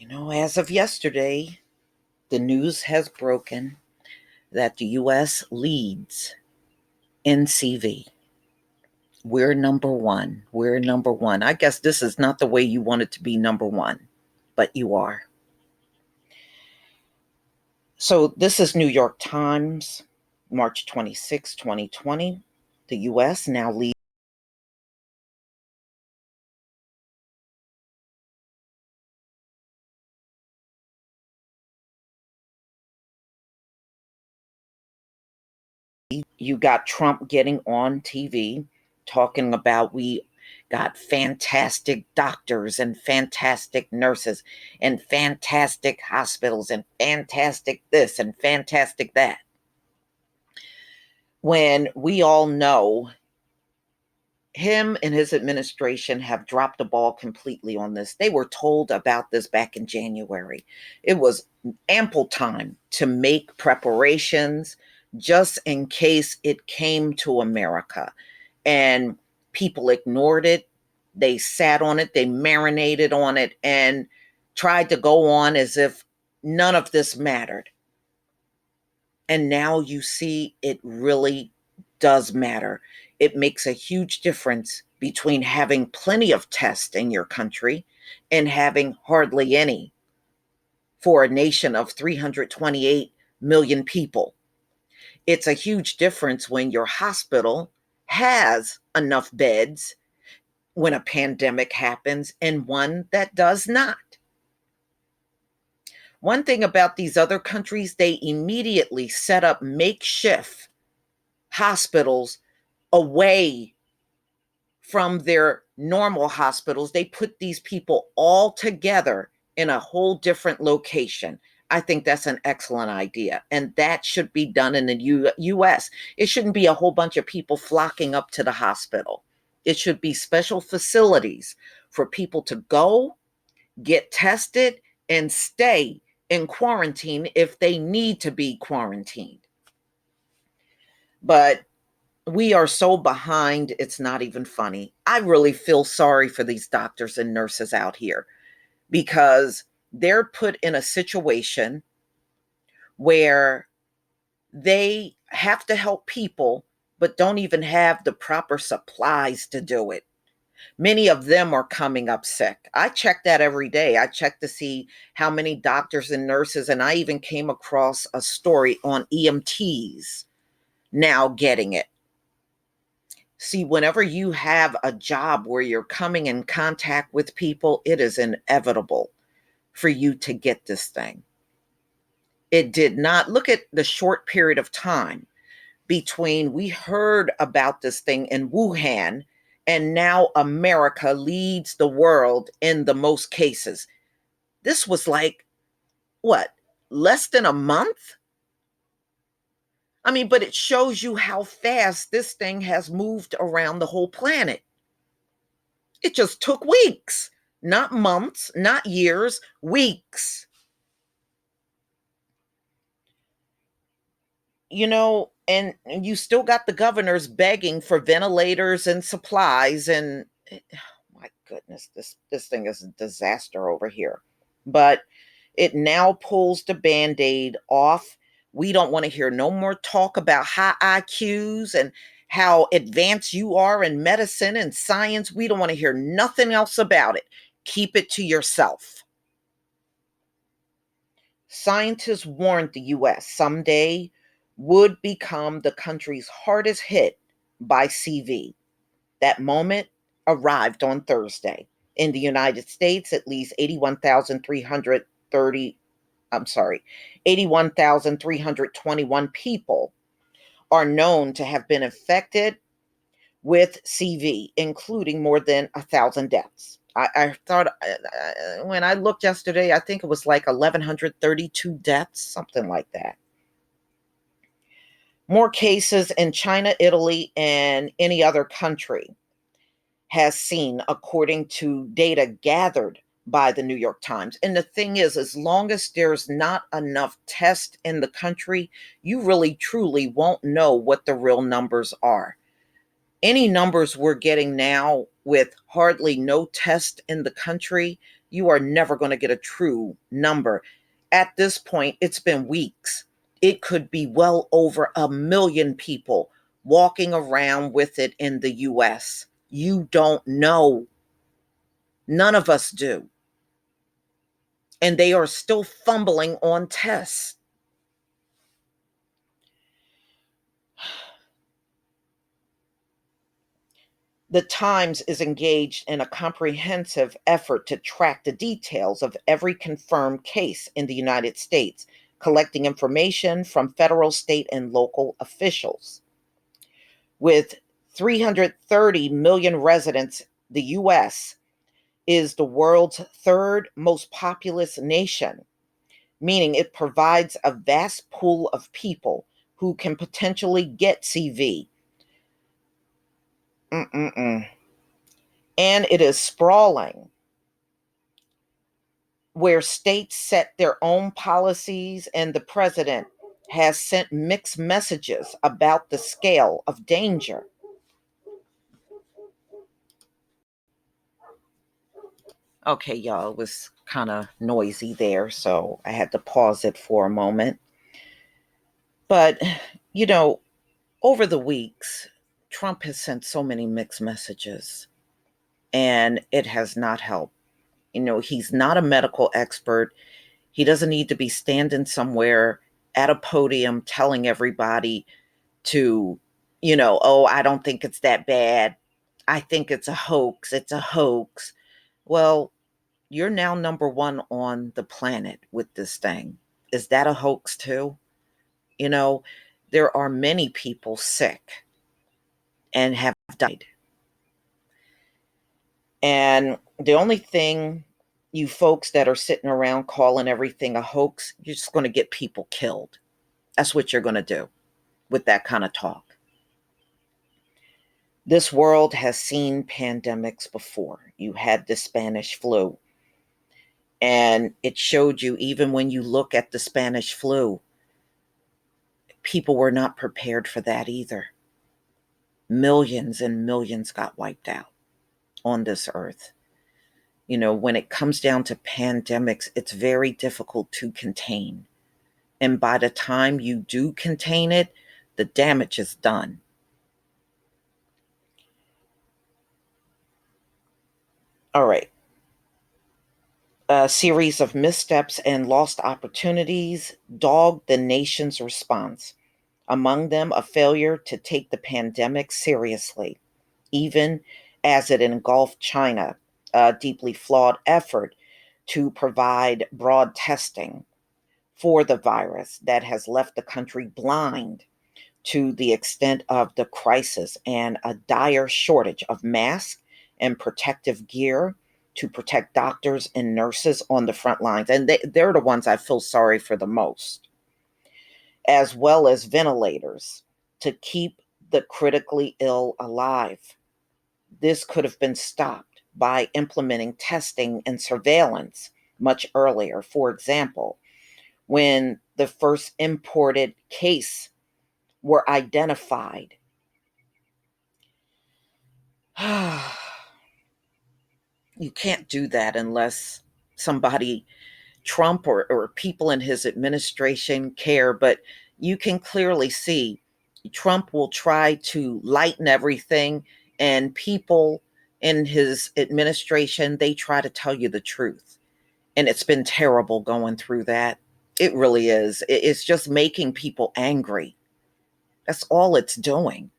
As of yesterday, the news has broken that the US leads in CV. We're number one. We're number one. I guess this is not the way you want it to be number one, but you are. So this is New York Times, March 26, 2020. The US now leads. You got Trump getting on TV talking about we got fantastic doctors and fantastic nurses and fantastic hospitals and fantastic this and fantastic that. When we all know him and his administration have dropped the ball completely on this. They were told about this back in January. It was ample time to make preparations just in case it came to America. And people ignored it. They sat on it, they marinated on it, and tried to go on as if none of this mattered. And now you see it really does matter. It makes a huge difference between having plenty of tests in your country and having hardly any for a nation of 328 million people. It's a huge difference when your hospital has enough beds when a pandemic happens and one that does not. One thing about these other countries, they immediately set up makeshift hospitals away from their normal hospitals. They put these people all together in a whole different location. I think that's an excellent idea. And that should be done in the US. It shouldn't be a whole bunch of people flocking up to the hospital. It should be special facilities for people to go, get tested, and stay in quarantine if they need to be quarantined. But we are so behind, it's not even funny. I really feel sorry for these doctors and nurses out here because they're put in a situation where they have to help people, but don't even have the proper supplies to do it. Many of them are coming up sick. I check that every day. I check to see how many doctors and nurses, and I even came across a story on EMTs now getting it. See, whenever you have a job where you're coming in contact with people, it is inevitable for you to get this thing. It did not. Look at the short period of time between we heard about this thing in Wuhan and now America leads the world in the most cases. This was like, what, less than a month? I mean, but it shows you how fast this thing has moved around the whole planet. It just took weeks, not months, not years, weeks. And you still got the governors begging for ventilators and supplies. And my goodness, this thing is a disaster over here. But it now pulls the Band-Aid off. We don't want to hear no more talk about high IQs and how advanced you are in medicine and science. We don't want to hear nothing else about it. Keep it to yourself. Scientists warned the US someday would become the country's hardest hit by CV. That moment arrived on Thursday. In the United States, at least 81,321 people are known to have been infected with CV, including more than 1,000 deaths. I thought when I looked yesterday, I think it was like 1,132 deaths, something like that. More cases in China, Italy, and any other country has seen, according to data gathered by the New York Times. And the thing is, as long as there's not enough tests in the country, you really truly won't know what the real numbers are. Any numbers we're getting now with hardly no test in the country, You are never going to get a true number. At this point, it's been weeks. It could be well over 1 million people walking around with it in the US. You don't know. None of us do. And they are still fumbling on tests. The Times is engaged in a comprehensive effort to track the details of every confirmed case in the United States, collecting information from federal, state, and local officials. With 330 million residents, the US is the world's third most populous nation, meaning it provides a vast pool of people who can potentially get CV. Mm-mm-mm. And it is sprawling, where states set their own policies, and the president has sent mixed messages about the scale of danger. Okay, y'all, it was kind of noisy there, so I had to pause it for a moment. But, you know, over the weeks, Trump has sent so many mixed messages, and it has not helped. He's not a medical expert. He doesn't need to be standing somewhere at a podium telling everybody to, oh, I don't think it's that bad. I think it's a hoax. It's a hoax. Well, you're now number one on the planet with this thing. Is that a hoax too? You know, there are many people sick and have died. And the only thing you folks that are sitting around calling everything a hoax, you're just going to get people killed. That's what you're going to do with that kind of talk. This world has seen pandemics before. You had the Spanish flu, and it showed you, even when you look at the Spanish flu, people were not prepared for that either. Millions and millions got wiped out on this earth. When it comes down to pandemics, it's very difficult to contain. And by the time you do contain it, the damage is done. All right. A series of missteps and lost opportunities dogged the nation's response. Among them, a failure to take the pandemic seriously, even as it engulfed China, a deeply flawed effort to provide broad testing for the virus that has left the country blind to the extent of the crisis, and a dire shortage of masks and protective gear to protect doctors and nurses on the front lines. And they're the ones I feel sorry for the most, as well as ventilators to keep the critically ill alive. This could have been stopped by implementing testing and surveillance much earlier. For example, when the first imported case were identified. You can't do that unless somebody, Trump or people in his administration, care. But you can clearly see Trump will try to lighten everything, and people in his administration, they try to tell you the truth. And it's been terrible going through that. It really is. It's just making people angry. That's all it's doing.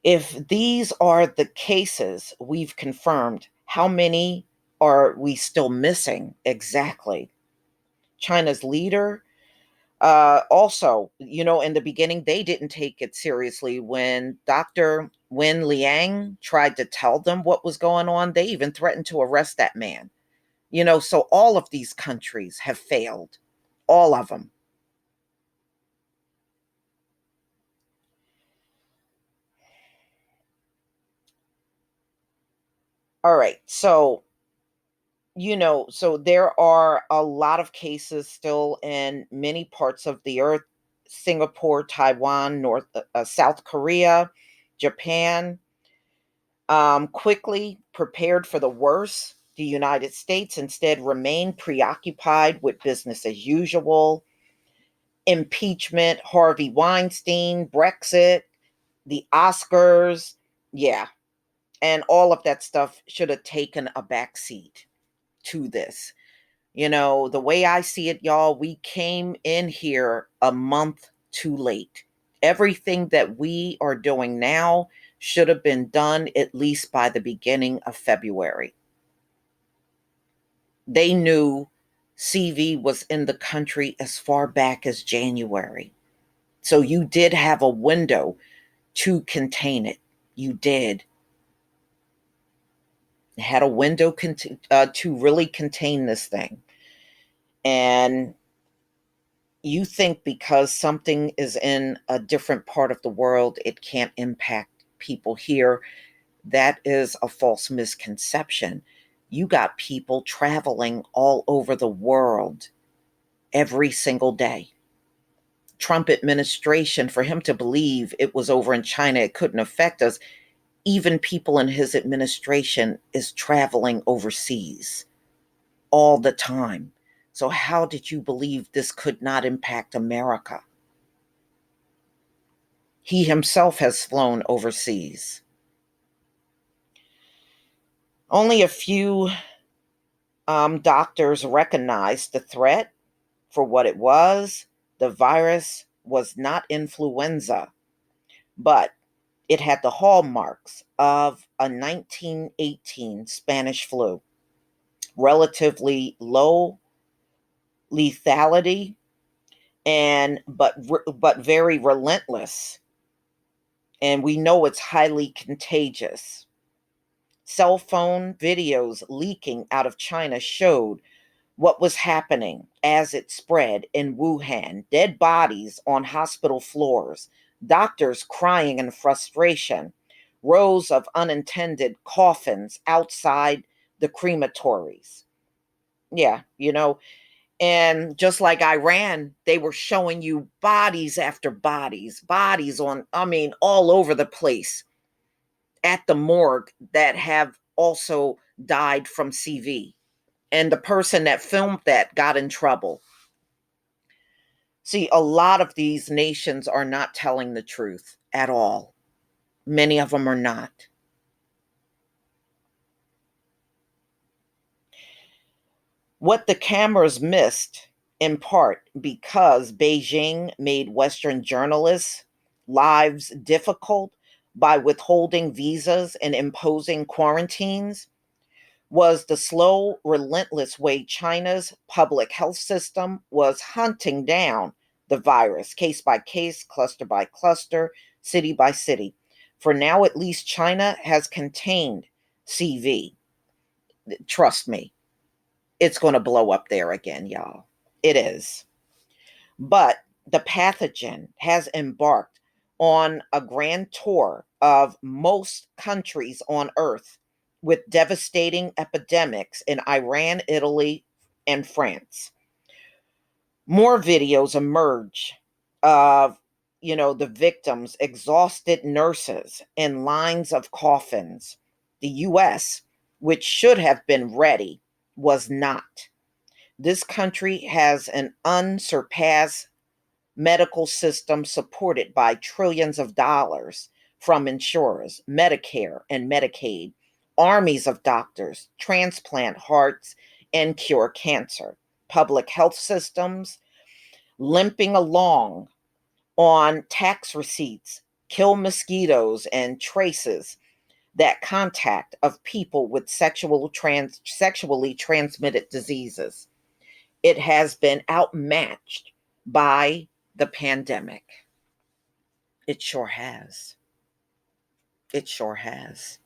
If these are the cases we've confirmed, how many are we still missing exactly? China's leader, also, in the beginning, they didn't take it seriously. When Dr. Wen Liang tried to tell them what was going on, they even threatened to arrest that man. So all of these countries have failed, all of them. All right, so there are a lot of cases still in many parts of the earth: Singapore, Taiwan, South Korea, Japan. Quickly prepared for the worst. The United States instead remained preoccupied with business as usual. Impeachment, Harvey Weinstein, Brexit, the Oscars. Yeah. And all of that stuff should have taken a back seat to this. You know, the way I see it, y'all, we came in here a month too late. Everything that we are doing now should have been done at least by the beginning of February. They knew CV was in the country as far back as January. So you did have a window to contain it. You did. Had a window to really contain this thing. And you think because something is in a different part of the world, it can't impact people here. That is a false misconception. You got people traveling all over the world every single day. Trump administration, for him to believe it was over in China, it couldn't affect us. Even people in his administration is traveling overseas all the time. So how did you believe this could not impact America? He himself has flown overseas. Only a few doctors recognized the threat for what it was. The virus was not influenza, but it had the hallmarks of a 1918 Spanish flu. Relatively low lethality and but very relentless, and we know it's highly contagious. Cell phone videos leaking out of China showed what was happening as it spread in Wuhan. Dead bodies on hospital floors, doctors crying in frustration, rows of unintended coffins outside the crematories. Yeah, you know, and just like Iran, they were showing you bodies after bodies, bodies on, I mean, all over the place at the morgue that have also died from CV. And the person that filmed that got in trouble. See, a lot of these nations are not telling the truth at all. Many of them are not. What the cameras missed, in part because Beijing made Western journalists' lives difficult by withholding visas and imposing quarantines, was the slow, relentless way China's public health system was hunting down the virus, case by case, cluster by cluster, city by city. For now, at least, China has contained CV. Trust me, it's going to blow up there again, y'all. It is. But the pathogen has embarked on a grand tour of most countries on earth with devastating epidemics in Iran, Italy, and France. More videos emerge of, the victims, exhausted nurses, and lines of coffins. The US, which should have been ready, was not. This country has an unsurpassed medical system supported by trillions of dollars from insurers, Medicare and Medicaid, armies of doctors, transplant hearts, and cure cancer. Public health systems limping along on tax receipts, kill mosquitoes, and traces that contact of people with sexually transmitted diseases. It has been outmatched by the pandemic. It sure has. It sure has.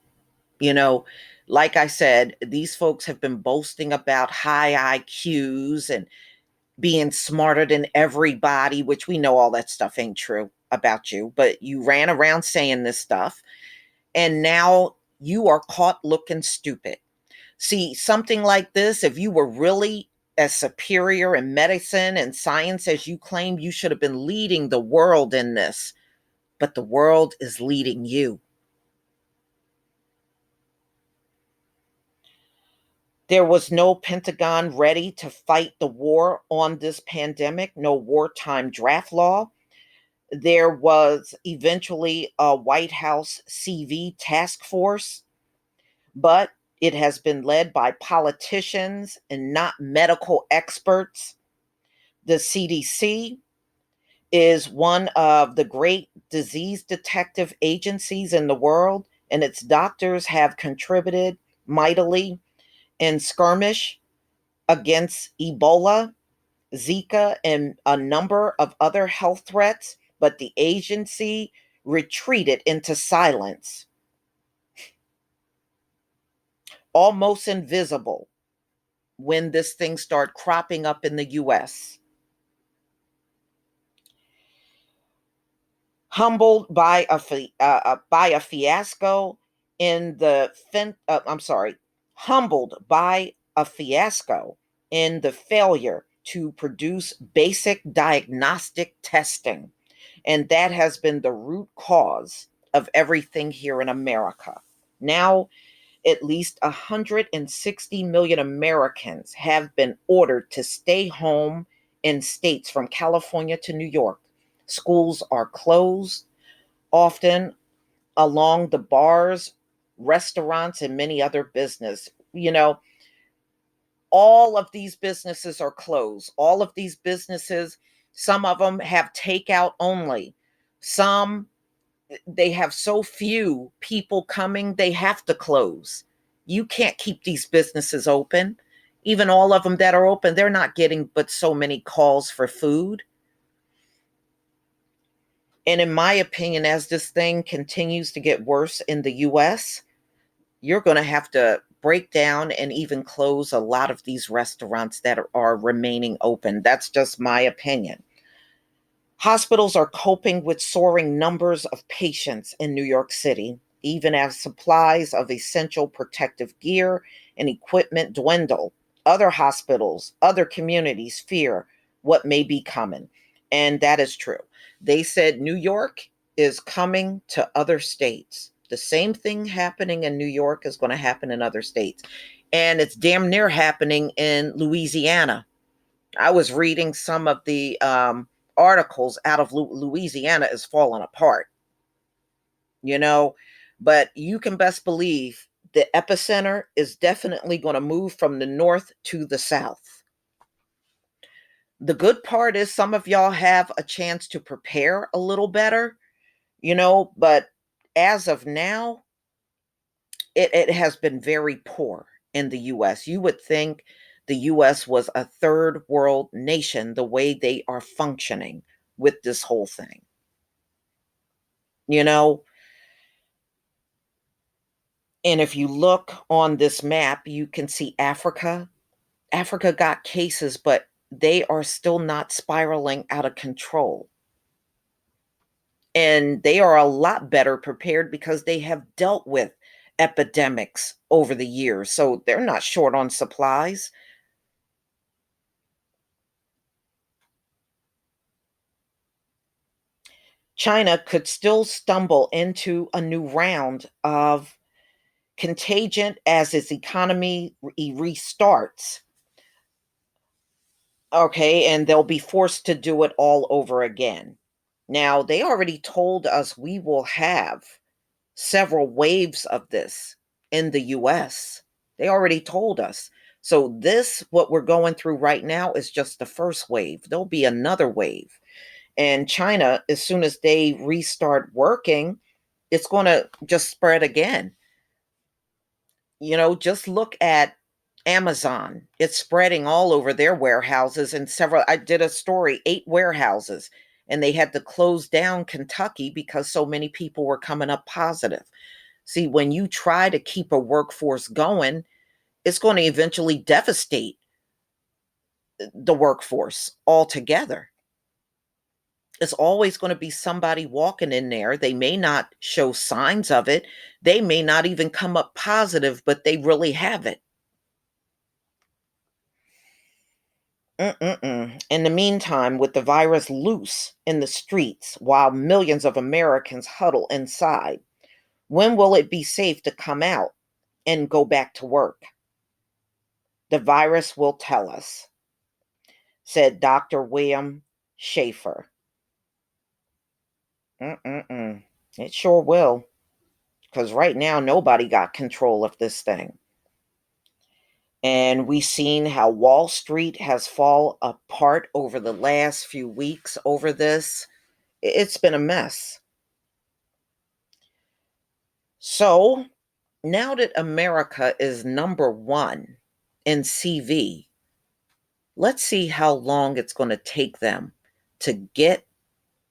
You know, like I said, these folks have been boasting about high IQs and being smarter than everybody, which we know all that stuff ain't true about you, but you ran around saying this stuff, and now you are caught looking stupid. See, something like this, if you were really as superior in medicine and science as you claim, you should have been leading the world in this. But the world is leading you. There was no Pentagon ready to fight the war on this pandemic, no wartime draft law. There was eventually a White House CV task force, but it has been led by politicians and not medical experts. The CDC is one of the great disease detective agencies in the world, and its doctors have contributed mightily in skirmish against Ebola, Zika, and a number of other health threats, but the agency retreated into silence, almost invisible when this thing started cropping up in the US. Humbled by a fiasco in the I'm sorry, humbled by a fiasco in the failure to produce basic diagnostic testing, and that has been the root cause of everything here in America. Now, at least 160 million Americans have been ordered to stay home in states from California to New York. Schools are closed, often along the bars, restaurants, and many other business. All of these businesses are closed. All of these businesses, some of them have takeout only. Some, they have so few people coming, they have to close. You can't keep these businesses open. Even all of them that are open, they're not getting but so many calls for food. And in my opinion, as this thing continues to get worse in the US, you're going to have to break down and even close a lot of these restaurants that are remaining open. That's just my opinion. Hospitals are coping with soaring numbers of patients in New York City, even as supplies of essential protective gear and equipment dwindle. Other hospitals, other communities fear what may be coming. And that is true. They said New York is coming to other states. The same thing happening in New York is going to happen in other states. And it's damn near happening in Louisiana. I was reading some of the articles out of Louisiana is falling apart, you know, but you can best believe the epicenter is definitely going to move from the north to the south. The good part is some of y'all have a chance to prepare a little better, but as of now, it has been very poor in the US. You would think the US was a third world nation the way they are functioning with this whole thing. You know, and if you look on this map, you can see Africa. Africa got cases, but they are still not spiraling out of control. And they are a lot better prepared because they have dealt with epidemics over the years. So they're not short on supplies. China could still stumble into a new round of contagion as its economy restarts. Okay, and they'll be forced to do it all over again. Now, they already told us we will have several waves of this in the US. They already told us. So, this, what we're going through right now, is just the first wave. There'll be another wave. And China, as soon as they restart working, it's going to just spread again. Just look at Amazon. It's spreading all over their warehouses and several. I did a story, 8 warehouses, and they had to close down Kentucky because so many people were coming up positive. See, when you try to keep a workforce going, it's going to eventually devastate the workforce altogether. It's always going to be somebody walking in there. They may not show signs of it. They may not even come up positive, but they really have it. In the meantime, with the virus loose in the streets while millions of Americans huddle inside, when will it be safe to come out and go back to work? The virus will tell us, said Dr. William Schaefer. It sure will, because right now nobody got control of this thing. And we've seen how Wall Street has fallen apart over the last few weeks over this. It's been a mess. So now that America is number one in CV, let's see how long it's going to take them to get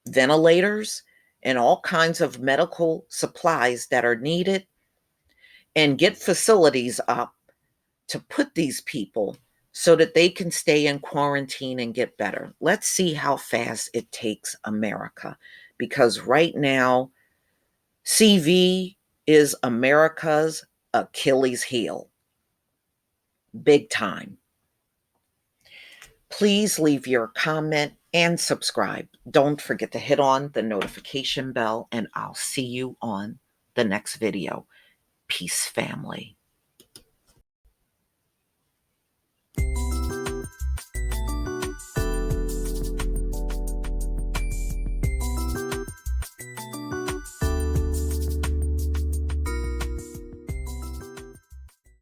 ventilators and all kinds of medical supplies that are needed and get facilities up to put these people so that they can stay in quarantine and get better. Let's see how fast it takes America, because right now, CV is America's Achilles heel. Big time. Please leave your comment and subscribe. Don't forget to hit on the notification bell, and I'll see you on the next video. Peace, family.